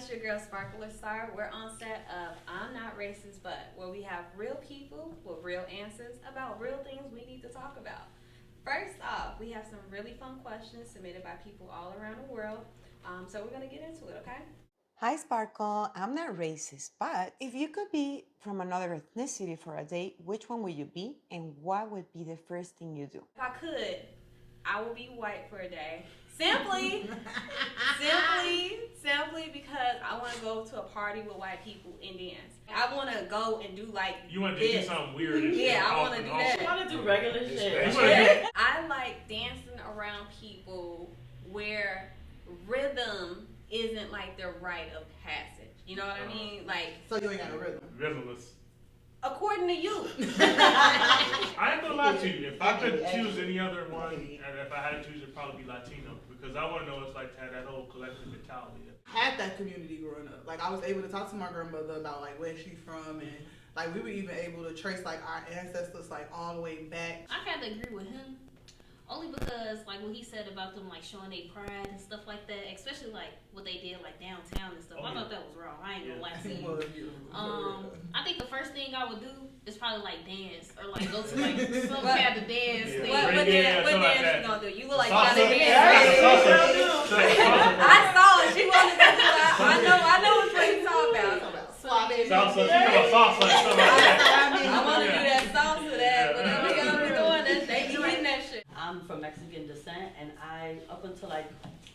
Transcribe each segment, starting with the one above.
it's your girl Sparkler Star. We're on set of I'm Not Racist, but where we have real people with real answers about real things we need to talk about. First off, we have some really fun questions submitted by people all around the world. So we're gonna get into it, okay? Hi Sparkle, I'm not racist, but if you could be from another ethnicity for a day, which one would you be and what would be the first thing you do? If I could, I would be white for a day. Simply because I want to go to a party with white people and dance. I want to go and do like You want to do something weird. Yeah, I want to do that. You want to do regular shit. I like dancing around people where rhythm isn't like their rite of passage. You know what I mean? Like, so you ain't got no rhythm. Rhythmless. According to you. I ain't gonna lie to you. If I could choose any other one, and if I had to choose, it'd probably be Latino, because I want to know what it's like to have that whole collective mentality. I had that community growing up. Like, I was able to talk to my grandmother about like where she's from, and like we were even able to trace like our ancestors like all the way back. I kind of agree with him, only because like what he said about them like showing their pride and stuff like that, especially like what they did like downtown and stuff. I thought that was wrong. I ain't gonna lie to you. I think the first thing I would do is probably like dance or like go to like some kind of dance thing. What dance you gonna do? You look like you gotta dance. I saw it. She wanted to do that. I know what you're talking about. Salsa. I want to do that salsa, that whatever y'all be doing. They be eating that shit. I'm from Mexican descent, and up until like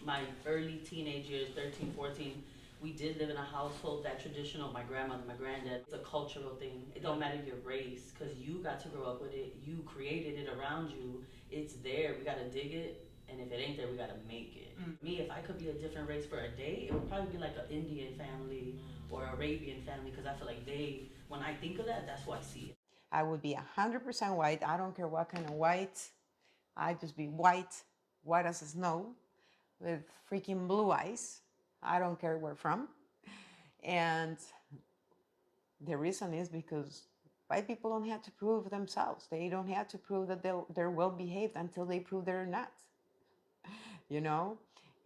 my early teenage years, 13, 14, we did live in a household that traditional, my grandmother, my granddad, it's a cultural thing. It don't matter your race, because you got to grow up with it. You created it around you. It's there. We got to dig it. And if it ain't there, we got to make it. Me, if I could be a different race for a day, it would probably be like an Indian family or Arabian family, because I feel like when I think of that, that's what I see it. I would be 100% white. I don't care what kind of white. I'd just be white as snow, with freaking blue eyes. I don't care where from. And the reason is because white people don't have to prove themselves. They don't have to prove that they're well behaved until they prove they're not. You know?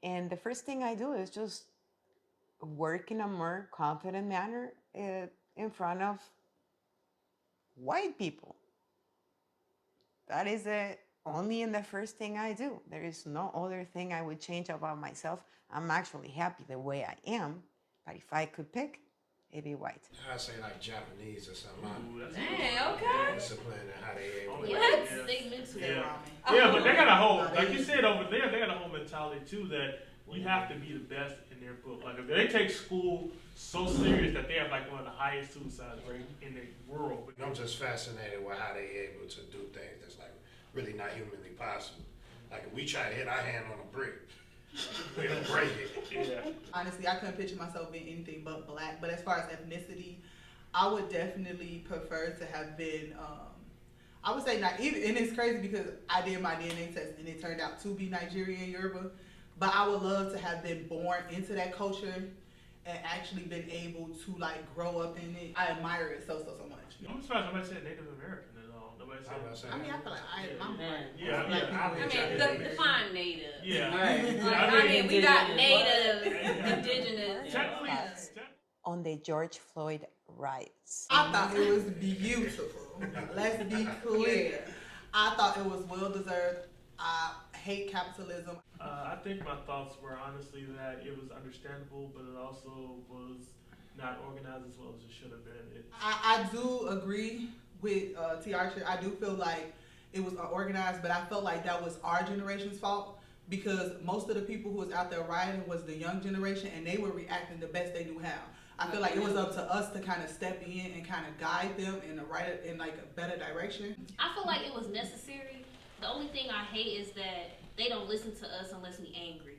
And the first thing I do is just work in a more confident manner in front of white people. That is it. Only in the first thing I do. There is no other thing I would change about myself. I'm actually happy the way I am, but if I could pick, it'd be white. I'd say like Japanese or something. Dang, okay. Discipline and how they able to They mental. Yeah, but they got a whole, like you said over there, they got a whole mentality too that you have to be the best in their book. Like if they take school so serious that they have like one of the highest suicide rates in the world. I'm just fascinated with how they able to do things that's like really not humanly possible. Like if we try to hit our hand on a brick, we don't break it. Yeah. Honestly, I couldn't picture myself being anything but black. But as far as ethnicity, I would definitely prefer to have been, I would say not even, and it's crazy because I did my DNA test and it turned out to be Nigerian Yoruba. But I would love to have been born into that culture and actually been able to like grow up in it. I admire it so much. I'm surprised nobody said Native American at all. Nobody said. I mean, I feel like I'm Man. I mean, define native. Yeah. Right. I mean, we got native, indigenous. On the George Floyd Riots. I thought it was beautiful. Let's be clear. I thought it was well deserved. I hate capitalism. I think my thoughts were honestly that it was understandable, but it also was not organized as well as it should have been. I do agree with T. Archer. I do feel like it was unorganized, but I felt like that was our generation's fault because most of the people who was out there rioting was the young generation, and they were reacting the best they knew how. I feel like it was up to us to kind of step in and kind of guide them in like a better direction. I feel like it was necessary. The only thing I hate is that they don't listen to us unless we angry.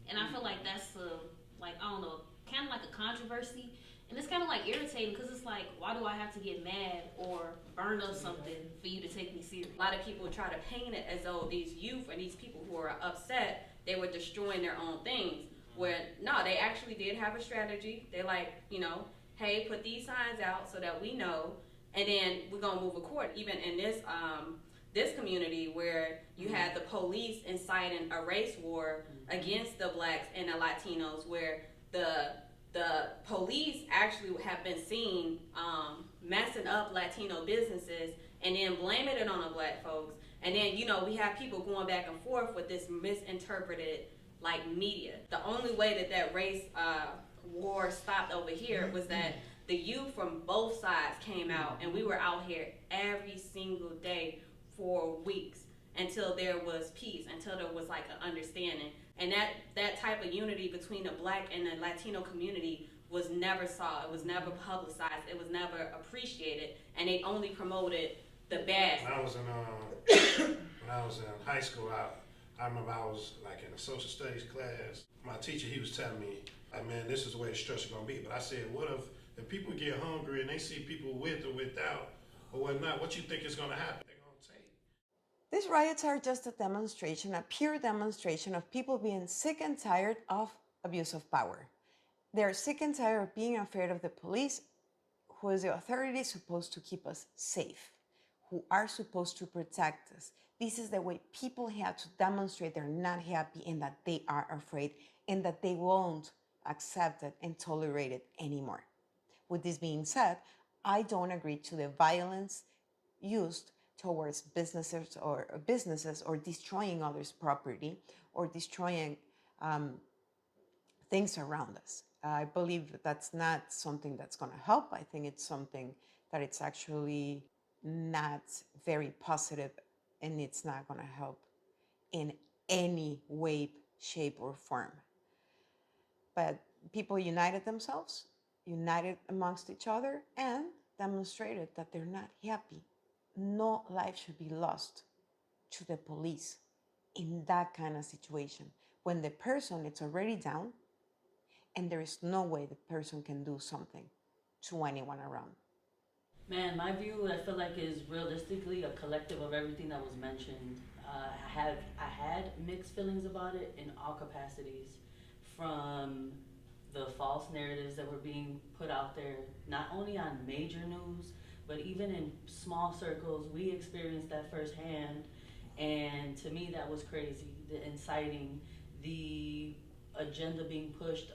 And I feel like that's kind of like a controversy. And it's kind of like irritating because it's like, why do I have to get mad or burn up something for you to take me serious? A lot of people try to paint it as though these youth or these people who are upset, they were destroying their own things. Where, no, they actually did have a strategy. They're like, hey, put these signs out so that we know, and then we're going to move accordingly. Even in this community where you had the police inciting a race war against the blacks and the Latinos, where the the police actually have been seen messing up Latino businesses and then blaming it on the black folks. And then, you know, we have people going back and forth with this misinterpreted, like, media. The only way that that race war stopped over here was that the youth from both sides came out, and we were out here every single day for weeks until there was peace, until there was, like, an understanding. And that type of unity between the black and the Latino community was never saw. It was never publicized. It was never appreciated. And they only promoted the bad. When I was in high school, I remember I was like in a social studies class. My teacher, he was telling me, like, man, this is the way the structure gonna be. But I said, what if people get hungry and they see people with or without or whatnot, what you think is gonna happen? They're gonna take. These riots are just a demonstration, a pure demonstration of people being sick and tired of abuse of power. They're sick and tired of being afraid of the police, who is the authority supposed to keep us safe, who are supposed to protect us. This is the way people have to demonstrate they're not happy and that they are afraid and that they won't accept it and tolerate it anymore. With this being said, I don't agree to the violence used towards businesses or destroying others' property or destroying things around us. I believe that's not something that's going to help. I think it's something that it's actually not very positive, and it's not going to help in any way, shape, or form. But people united themselves, united amongst each other, and demonstrated that they're not happy. No life should be lost to the police in that kind of situation when the person is already down and there is no way the person can do something to anyone around. Man, my view, I feel like, is realistically a collective of everything that was mentioned. I had mixed feelings about it in all capacities, from the false narratives that were being put out there, not only on major news, but even in small circles. We experienced that firsthand, and to me that was crazy. The inciting, the agenda being pushed,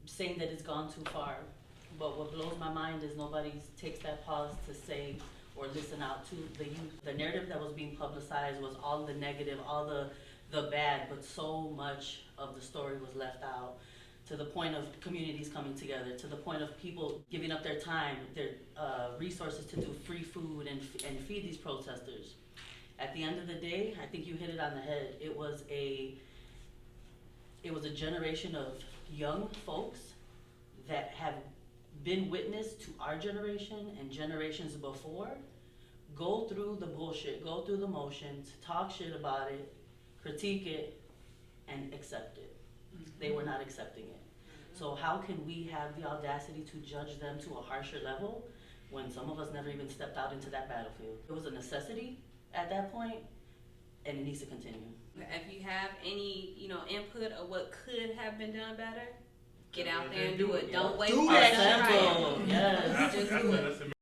saying that it's gone too far. But what blows my mind is nobody takes that pause to say or listen out to the youth. The narrative that was being publicized was all the negative, all the bad, but so much of the story was left out, to the point of communities coming together, to the point of people giving up their time, their resources to do free food and feed these protesters. At the end of the day, I think you hit it on the head. It was a generation of young folks that have been witness to our generation and generations before go through the bullshit, go through the motions, talk shit about it, critique it, and accept it. They were not accepting it. So how can we have the audacity to judge them to a harsher level when some of us never even stepped out into that battlefield? It was a necessity at that point, and it needs to continue. If you have any, input of what could have been done better, get out there and do it. Don't wait for that. Yes. Just do it.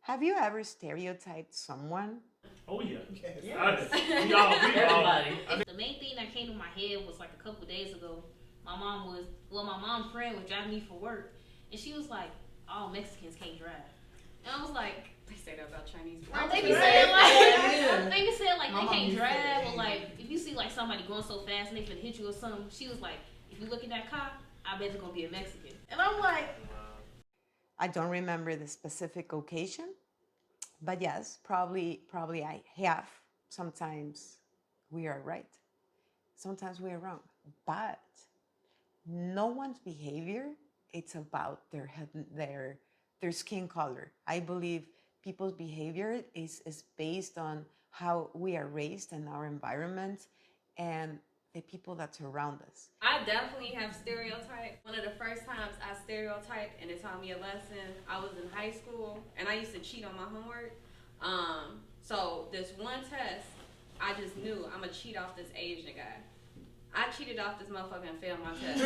Have you ever stereotyped someone? Oh yeah. Yes. We all. Everybody. The main thing that came to my head was like a couple days ago. My mom's friend was driving me for work, and she was like, "All Mexicans can't drive." And I was like, They say that about Chinese people. they be saying like they can't drive, or like if you see like somebody going so fast and they finna hit you or something. She was like, if you look at that car, I bet it's gonna be a Mexican. And I'm like, I don't remember the specific occasion, but yes, probably I have. Sometimes we are right. Sometimes we are wrong. But no one's behavior, it's about their skin color. I believe people's behavior is based on how we are raised in our environment and the people that surround us. I definitely have stereotyped. One of the first times I stereotyped and it taught me a lesson, I was in high school and I used to cheat on my homework. So this one test, I just knew I'm gonna cheat off this Asian guy. I cheated off this motherfucker and failed my test.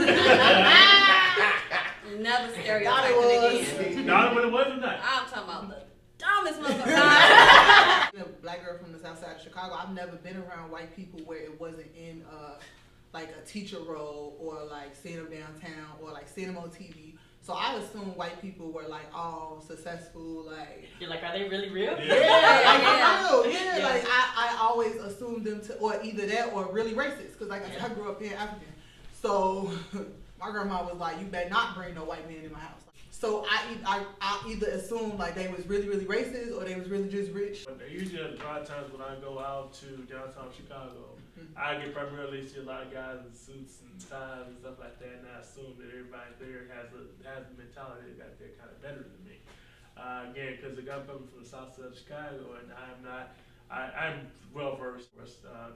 Never stereotyped it again. Not when it wasn't that. I'm talking about the dumbest motherfucker. A black girl from the south side of Chicago, I've never been around white people where it wasn't in like a teacher role or like seeing them downtown or like seeing them on TV. So I assume white people were like all successful, like. You're like, are they really real? Yeah, yeah. Like I always assumed them to, or either that or really racist, because like I grew up being African. So my grandma was like, you better not bring no white man in my house. So I either assumed like they was really, really racist or they was really just rich. But usually a lot of times when I go out to downtown Chicago, I get primarily see a lot of guys in suits and ties and stuff like that, and I assume that everybody there has a mentality that they're kind of better than me. Again, because I'm coming from the south side of Chicago, and I'm well versed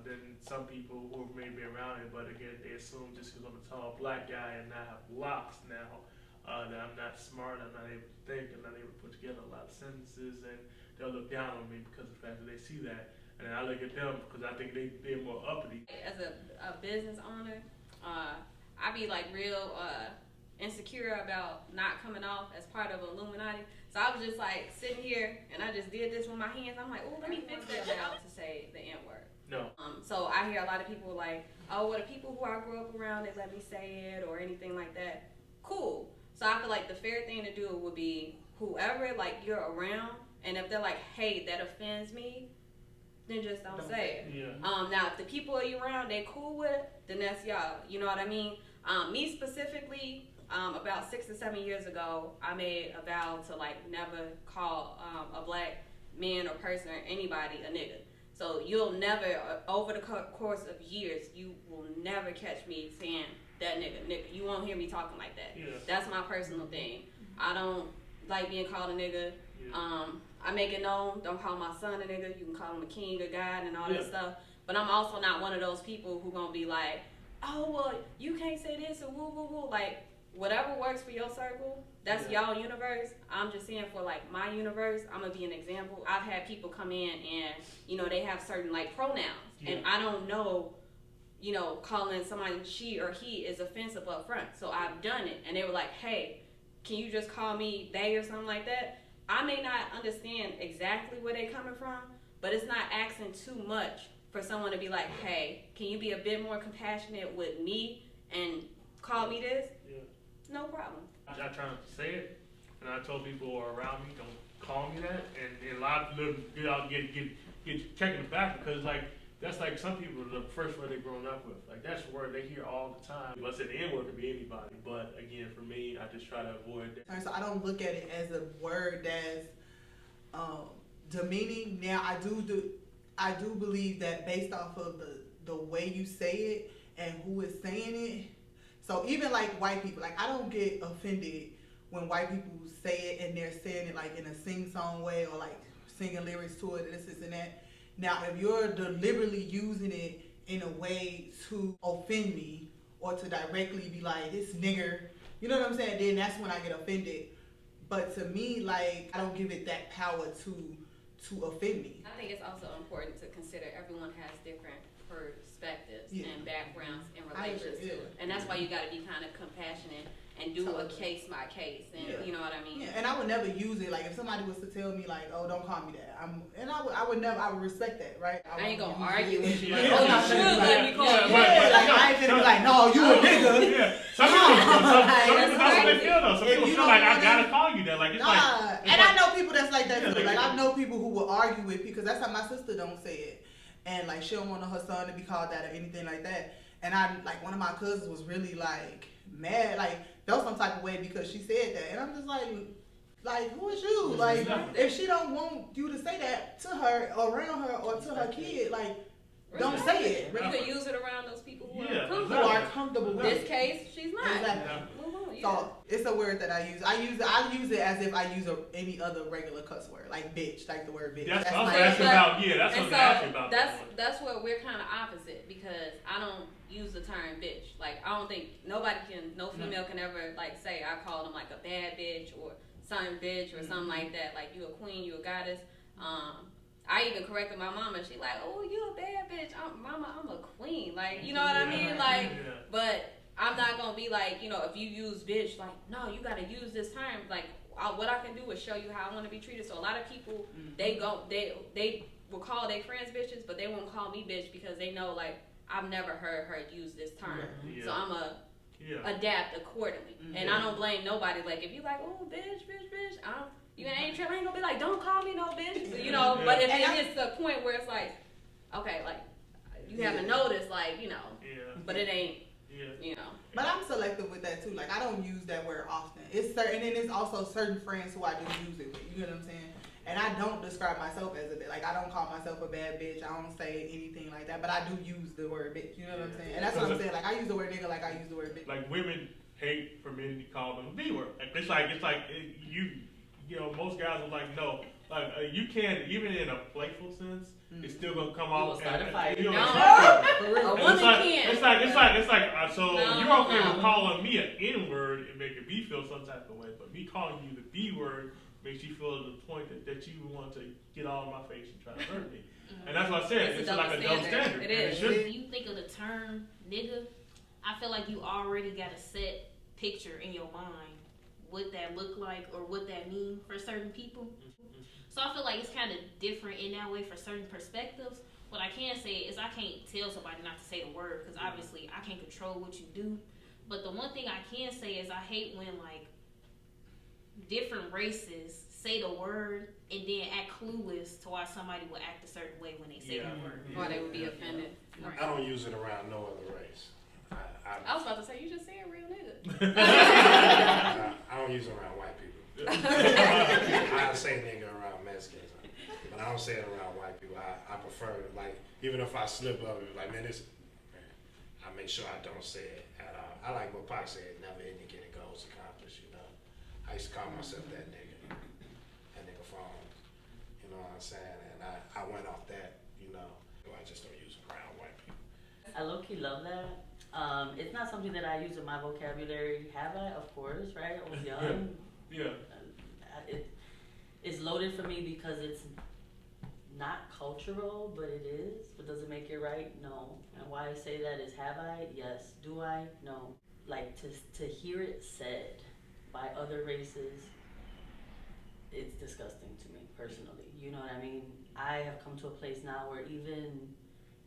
than some people who may be around it, but again, they assume just because I'm a tall black guy and I have locks now, that I'm not smart, I'm not able to think, I'm not able to put together a lot of sentences, and they'll look down on me because of the fact that they see that. And I look at them because I think they're more uppity. As a business owner, I be like real insecure about not coming off as part of Illuminati. So I was just like sitting here and I just did this with my hands. I'm like, oh, let me fix that out to say the N word. No. So I hear a lot of people like, oh, well, the people who I grew up around, they let me say it or anything like that. Cool. So I feel like the fair thing to do would be whoever like you're around, and if they're like, hey, that offends me, then just don't say it. Yeah. Now, if the people are you around, they cool with it, then that's y'all. You know what I mean? Me specifically, about 6 or 7 years ago, I made a vow to like never call a black man or person or anybody a nigga. So you'll never, over the course of years, you will never catch me saying that nigga. You won't hear me talking like that. Yeah. That's my personal thing. I don't like being called a nigga. Yeah. I make it known, don't call my son a nigga. You can call him a king, a god, and all that stuff. But I'm also not one of those people who gonna be like, oh, well, you can't say this or woo, woo, woo. Like, whatever works for your circle, that's y'all universe. I'm just saying for, like, my universe, I'm gonna be an example. I've had people come in and, you know, they have certain, like, pronouns. Yeah. And I don't know, you know, calling somebody she or he is offensive up front. So I've done it. And they were like, hey, can you just call me they or something like that? I may not understand exactly where they're coming from, but it's not asking too much for someone to be like, hey, can you be a bit more compassionate with me and call me this? Yeah. No problem. I try not to say it, and I told people who are around me, don't call me that, and a lot of them get checking the back because like that's like some people the first word they've grown up with. Like that's the word they hear all the time. Let's say the N-word could be anybody, but again, for me, I just try to avoid that. So I don't look at it as a word that's demeaning. Now I do believe that based off of the way you say it and who is saying it. So even like white people, like I don't get offended when white people say it and they're saying it like in a sing-song way or like singing lyrics to it, this and that. Now, if you're deliberately using it in a way to offend me or to directly be like, this nigger, you know what I'm saying? Then that's when I get offended. But to me, like, I don't give it that power to offend me. I think it's also important to consider everyone has different perspectives and backgrounds in relation to it. And that's why you got to be kind of compassionate and do a case by case, and you know what I mean. Yeah, and I would never use it. Like if somebody was to tell me like, "Oh, don't call me that," I would respect that, right? I ain't gonna argue with you. Like, oh, you should let me call you. I ain't gonna be like, "No, you a nigga." Yeah, some people that's what they feel though. Some people feel like I gotta call you that. Like it's like, and I know people that's like that too. Like I know people who will argue with because that's how my sister don't say it, and like she don't want her son to be called that or anything like that. And I like one of my cousins was really like mad, like felt some type of way because she said that, and I'm just like who is you? Like if she don't want you to say that to her, around her, or to her kid, like don't say it. You can use it around those people who who are comfortable with it. In this case, she's not. Exactly. So it's a word that I use. I use it as if I use any other regular cuss word, like bitch, like the word bitch. That's what I'm asking about. Yeah, that's what I'm asking about. That's what we're kind of opposite because I don't use the term bitch. Like I don't think no female can ever like say I call them like a bad bitch or something bitch or something like that. Like you a queen, you a goddess. I even corrected my mama. She like, oh, you a bad bitch. Mama, I'm a queen. Like, you know what I mean? Like, but I'm not gonna be like, you know, if you use bitch, like, no, you gotta use this term. Like, what I can do is show you how I want to be treated. So a lot of people, they will call their friends bitches, but they won't call me bitch because they know, like, I've never heard her use this term, Yeah. so I'ma adapt accordingly. And I don't blame nobody. Like if you like, oh bitch, you ain't gonna be like, don't call me no bitch, you know. But if it is the point where it's like, okay, like you haven't noticed, like you know, but it ain't, you know. But I'm selective with that too. Like I don't use that word often. It's certain, and then it's also certain friends who I do use it with. You know what I'm saying? And I don't describe myself as a bitch. Like I don't call myself a bad bitch. I don't say anything like that. But I do use the word bitch. You know what I'm saying? And that's what I'm saying. Like I use the word nigga like I use the word bitch. Like women hate for men to call them a B word. It's like you know, most guys are like, no, like you can't, even in a playful sense, it's still gonna come off. A woman can't. It's like so you're okay with calling me an N word and making me feel some type of way, but me calling you the B word makes you feel to the point that you want to get all in my face and try to hurt me. And that's what I said. It's like a double standard. It is. If you think of the term nigga, I feel like you already got a set picture in your mind what that look like or what that mean for certain people. So I feel like it's kind of different in that way for certain perspectives. What I can say is I can't tell somebody not to say the word because obviously I can't control what you do. But the one thing I can say is I hate when like different races say the word and then act clueless to why somebody would act a certain way when they say the word. Or they would be offended. Right. I don't use it around no other race. I was about to say, you just said real nigga. I don't use it around white people. I say nigga around Mexicans, but I don't say it around white people. I prefer it. Like, even if I slip up, like, man, I make sure I don't say it at all. I like what Pac said, never indicate goals accomplished, you know. I used to call myself that nigga phone, you know what I'm saying? And I went off that, you know. I just don't use it around white people. I low-key love that. It's not something that I use in my vocabulary. Have I? Of course, right? I was young. It's loaded for me because it's not cultural, but it is. But does it make it right? No. And why I say that is, have I? Yes. Do I? No. Like to hear it said by other races, it's disgusting to me personally. You know what I mean? I have come to a place now where even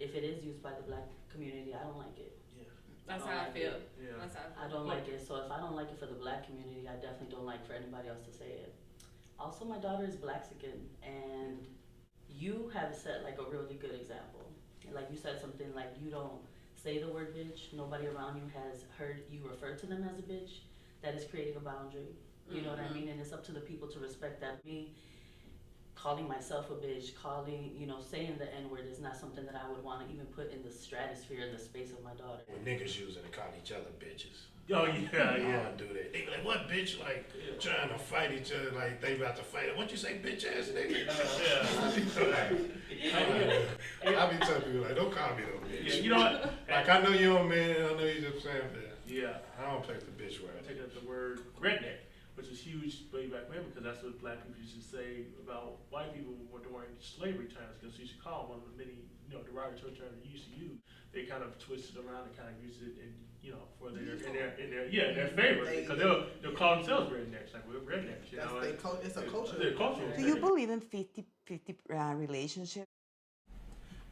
if it is used by the black community, I don't like it. That's how I feel. That's how I don't like it. So if I don't like it for the black community, I definitely don't like for anybody else to say it. Also, my daughter is Blaxican, and you have set like a really good example. Like you said something like you don't say the word bitch. Nobody around you has heard you refer to them as a bitch. That is creating a boundary. You know what I mean? And it's up to the people to respect that. Me calling myself a bitch, saying the N-word is not something that I would want to even put in the stratosphere, in the space of my daughter. When niggas use it to call each other bitches. Oh yeah. I don't do that. They be like, what bitch? Like trying to fight each other, like they about to fight. What you say, bitch ass nigga? I be telling people like, don't call me no bitch. Yeah, you know what? Like I know you're a man, I know you just saying that. Yeah. I don't take the bitch word. I take up the word redneck, which is huge way back when, because that's what black people used to say about white people during slavery times, because you should call one of the many, derogatory terms they used to use. They kind of twisted around and kind of used it for their favor, because they'll call themselves rednecks, like we're rednecks, It's a culture. It's a cultural Do you believe in 50-50 relationship?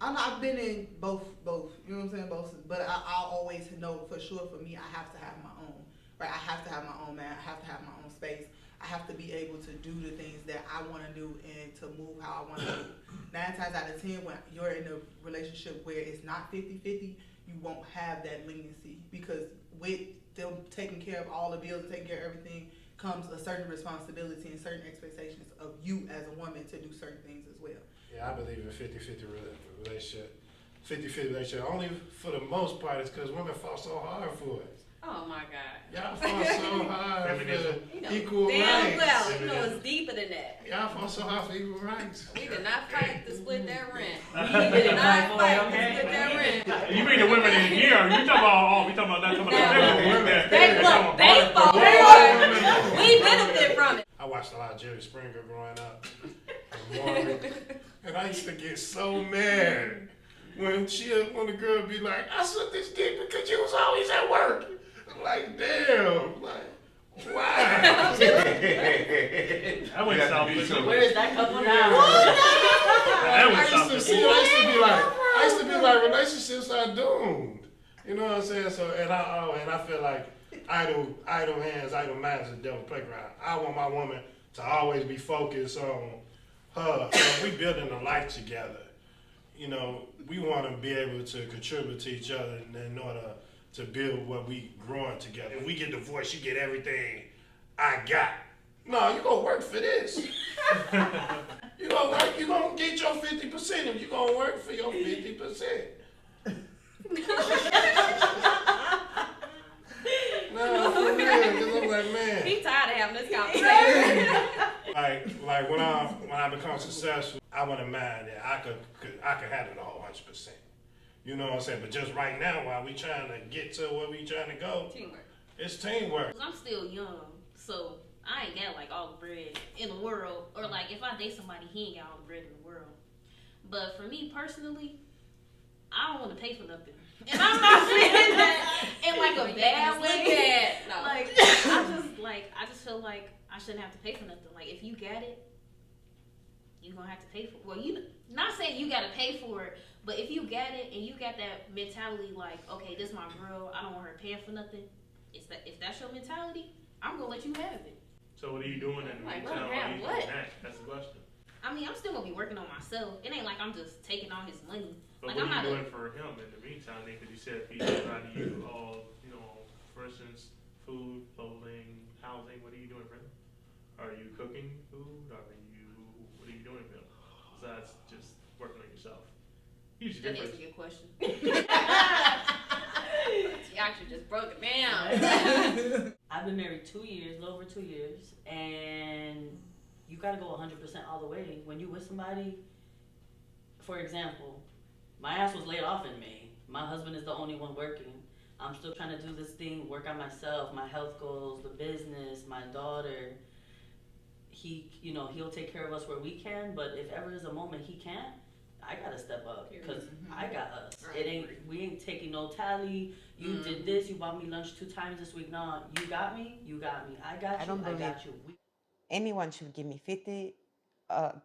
I've been in both, you know what I'm saying, both, but I'll always know for sure for me, I have to have my own, right? I have to have my own man, I have to have my own space. I have to be able to do the things that I want to do and to move how I want to move. 9 times out of 10, when you're in a relationship where it's not 50-50, you won't have that leniency, because with them taking care of all the bills and taking care of everything comes a certain responsibility and certain expectations of you as a woman to do certain things as well. Yeah, I believe in 50-50 relationship. 50-50 relationship, only for the most part, is because women fought so hard for it. Oh my God. Y'all fought so hard for equal damn rights. well, it's deeper than that. Y'all fought so hard for equal rights. We did not fight to split that rent. We did not fight to split that rent. You mean the women in here? You talking about? We talking about not talking about the women. They fought hard. We benefit from it. I watched a lot of Jerry Springer growing up, and I used to get so mad when the girl be like, "I sucked this dick because you was always at work." I'm like, damn, like, why? That went south. Where is that couple now? I used to be like, I used to be like, relationships are doomed. You know what I'm saying? So, and I feel like idle hands, idle minds is the devil's playground. I want my woman to always be focused on her. So we building a life together. You know, we want to be able to contribute to each other in order to build what we growing together. If we get divorced, you get everything I got. No, you gonna work for this. You gonna work, you gonna get your 50% if you gonna work for your 50%. No, for real, because I'm like, man. He tired of having this conversation. like when I become successful, I want a man that I could handle the whole 100%. You know what I'm saying? But just right now, while we trying to get to where we trying to go, Teamwork. It's teamwork. I'm still young, so I ain't got like all the bread in the world. Or like if I date somebody, he ain't got all the bread in the world. But for me personally, I don't want to pay for nothing. And I'm not saying that in like a bad way. No. Like I just feel like I shouldn't have to pay for nothing. Like if you got it, you're gonna have to pay for it. Well, you not saying you gotta pay for it, but if you got it and you got that mentality like, okay, this my girl, I don't want her paying for nothing. If that's your mentality, I'm gonna let you have it. So what are you doing in the Like, meantime? what? While you What? doing that? That's the question. I mean, I'm still gonna be working on myself. It ain't like I'm just taking all his money. But Like what I'm are not you doing for him in the meantime? Because you said he provided you all, you know, for instance, food, clothing, housing. What are you doing for him? Are you cooking food? What are you doing for him? Besides just working on yourself. Huge That difference. is a good question. You actually just broke it down. I've been married 2 years, a little over 2 years, and you gotta go 100% all the way. When you with somebody, for example, my ass was laid off in May. My husband is the only one working. I'm still trying to do this thing, work on myself, my health goals, the business, my daughter. He'll take care of us where we can, but if ever there's a moment he can't, I gotta step up because I got us. We ain't taking no tally. You did this. You bought me lunch 2 times this week. No, you got me. You got me. I got you. I got you. Anyone should give me 50,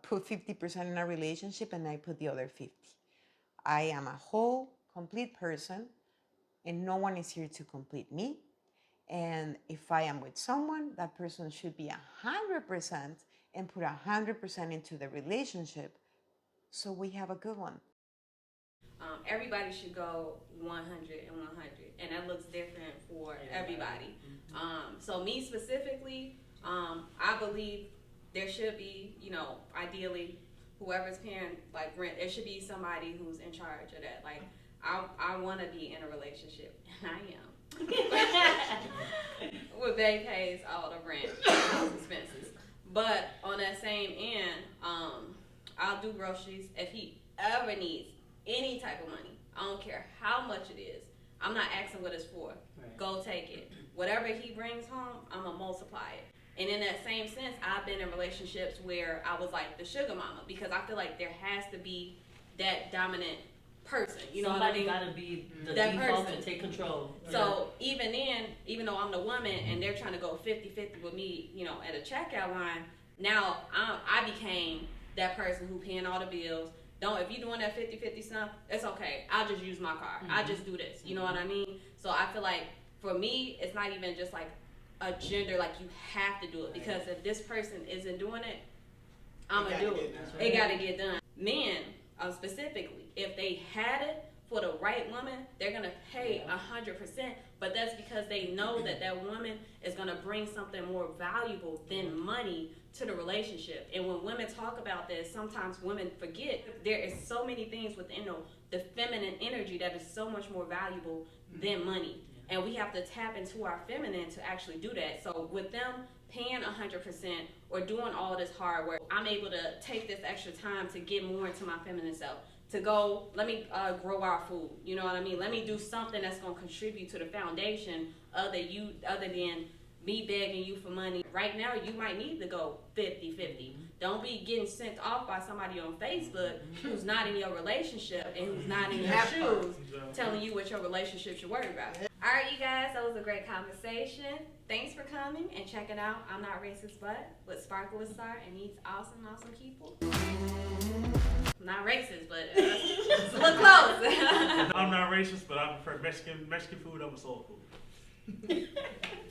put 50% in a relationship, and I put the other 50. I am a whole, complete person, and no one is here to complete me. And if I am with someone, that person should be 100% and put 100% into the relationship, so we have a good one. Everybody should go 100 and 100, and that looks different for everybody. So me specifically, I believe there should be, ideally, whoever's paying like rent, there should be somebody who's in charge of that. Like, I want to be in a relationship, and I am. Where Bay pays all the rent and house expenses. But on that same end, I'll do groceries if he ever needs any type of money. I don't care how much it is. I'm not asking what it's for. Right. Go take it. Whatever he brings home, I'm going to multiply it. And in that same sense, I've been in relationships where I was like the sugar mama, because I feel like there has to be that dominant person. You know what I mean? Somebody gotta be the that default person to take control. So even then, even though I'm the woman and they're trying to go 50-50 with me, at a checkout line, now I became that person who paying all the bills. If you're doing that 50-50 stuff, it's okay. I'll just use my car. I just do this. You know what I mean? So I feel like for me, it's not even just like a gender, like you have to do it, because if this person isn't doing it, I'm gonna do it. It gotta get done. Men, specifically, if they had it for the right woman, they're gonna pay 100%, but that's because they know that woman is gonna bring something more valuable than money to the relationship. And when women talk about this, sometimes women forget there is so many things within the feminine energy that is so much more valuable than money. And we have to tap into our feminine to actually do that. So with them paying 100% or doing all this hard work, I'm able to take this extra time to get more into my feminine self. To go, let me grow our food. You know what I mean? Let me do something that's gonna contribute to the foundation other than me begging you for money. Right now, you might need to go 50-50. Don't be getting sent off by somebody on Facebook who's not in your relationship and who's not in your shoes telling you what your relationship should worry about. All right, you guys, that was a great conversation. Thanks for coming and checking out I'm Not Racist But with Sparkle with Star and these awesome people. Not racist, but it's a little close. I'm not racist, but I prefer Mexican food over soul food.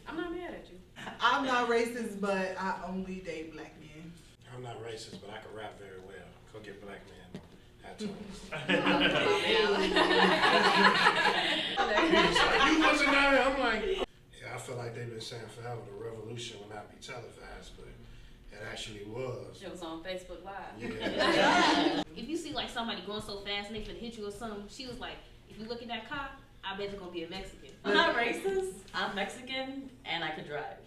I'm not mad at you. I'm not racist, but I only date black men. I'm not racist, but I can rap very well. Go get black men at times. He's like, you wasn't out here. I'm like, yeah, I feel like they've been saying forever the revolution will not be televised, but it actually was. It was on Facebook Live. Yeah. If you see like somebody going so fast and they finna hit you or something, she was like, if you look at that car, I bet it's gonna be a Mexican. I'm not racist. I'm Mexican and I can drive.